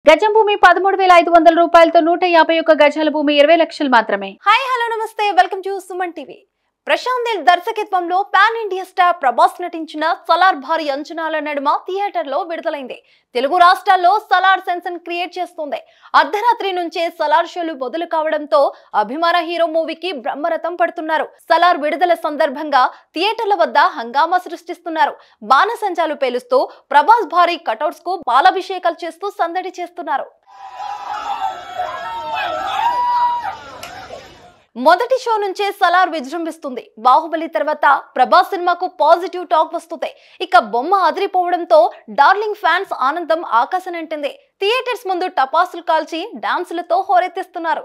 గజం భూమి 13,500 రూపాయలతో 151 గజాల భూమి 20 లక్షలు మాత్రమే. హాయ్ హలో నమస్తే welcome to Suman TV. Prashanth Neel దర్శకత్వంలో పాన్ ఇండియా స్టార్ ప్రభాస్ నటించిన సలార్ భారీ అంచనాల నడుమ థియేటర్లో విడుదలైంది. తెలుగు రాష్ట్రాల్లో సలార్ సెన్సన్ క్రియేట్ చేస్తుంది. అర్ధరాత్రి నుంచే సలార్ షోలు మొదలు కావడంతో అభిమాన హీరో మూవీకి బ్రహ్మరథం పడుతున్నారు. సలార్ విడుదల సందర్భంగా థియేటర్ల వద్ద హంగామా సృష్టిస్తున్నారు. బాణసంచాలు పేలుస్తూ ప్రభాస్ భారీ కటౌట్స్ కు పాలాభిషేకాలు చేస్తూ సందడి చేస్తున్నారు. మొదటి షో నుంచే సలార్ విజృంభిస్తుంది. బాహుబలి తర్వాత ప్రభాస్ సినిమాకు పాజిటివ్ టాక్ వస్తుంది. ఇక బొమ్మ అదిరిపోవడంతో డార్లింగ్ ఫ్యాన్స్ ఆనందం ఆకాశనంటింది. థియేటర్స్ ముందు టపాసులు కాల్చి డాన్సులతో హోరెత్తిస్తున్నారు.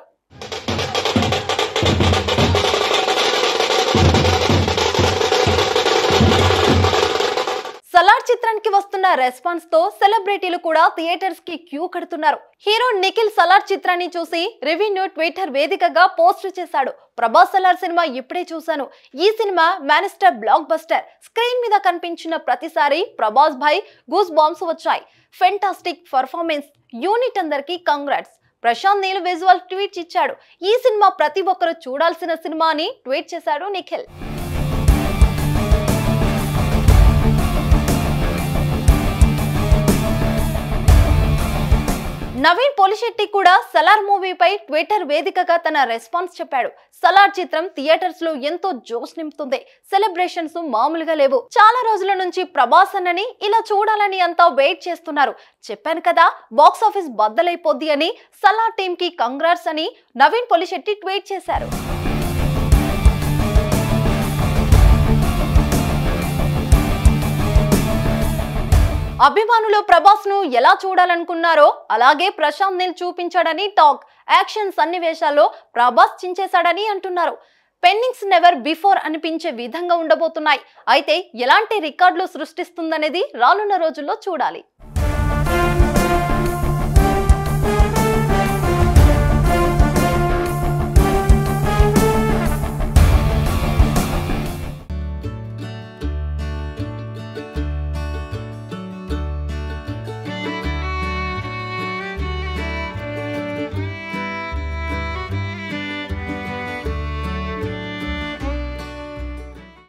సలార్ చిత్రానికి వస్తున్న రెస్పాన్స్ తో సెలబ్రిటీలు కూడా థియేటర్స్ కి క్యూ కడుతున్నారు. హీరో నిఖిల్ సలార్ చిత్రాన్ని చూసి రివ్యూ ట్విట్టర్ వేదికగా పోస్ట్ చేశాడు. ప్రభాస్ సలార్ సినిమా ఇప్పుడే చూశాను. ఈ సినిమా మానిస్టర్ బ్లాక్ బస్టర్. స్క్రీన్ మీద కనిపించిన ప్రతిసారి ప్రభాస్ భాయ్ గూస్ బాంబ్స్ వచ్చాయి. Fantastic performance. యూనిట్ అందరికి congrats. Prashanth Neel visual tweet ఇచ్చాడు. ఈ సినిమా ప్రతి ఒక్కరు చూడాల్సిన సినిమా అని ట్వీట్ చేశాడు నిఖిల్. నవీన్ పోలిశెట్టి కూడా సలార్ మూవీపై ట్విట్టర్ వేదికగా తన రెస్పాన్స్ చెప్పాడు. సలార్ చిత్రం థియేటర్స్ లో ఎంతో జోష్ నింపుతుంది. సెలబ్రేషన్స్ మామూలుగా లేవు. చాలా రోజుల నుంచి ప్రభాస్ అన్నని ఇలా చూడాలని అంతా వెయిట్ చేస్తున్నారు. చెప్పాను కదా బాక్స్ ఆఫీస్ బద్దలైపోద్ది అని. సలార్ టీమ్ కి కంగ్రాట్స్ అని నవీన్ పోలిశెట్టి ట్వీట్ చేశారు. అభిమానులు ప్రభాస్ ను ఎలా చూడాలనుకున్నారో అలాగే ప్రశాంత్ నీల్ చూపించాడని టాక్. యాక్షన్ సన్నివేశాల్లో ప్రభాస్ చించేశాడని అంటున్నారు. పెన్నింగ్స్ నెవర్ బిఫోర్ అనిపించే విధంగా ఉండబోతున్నాయి. అయితే ఎలాంటి రికార్డులు సృష్టిస్తుందనేది రానున్న రోజుల్లో చూడాలి.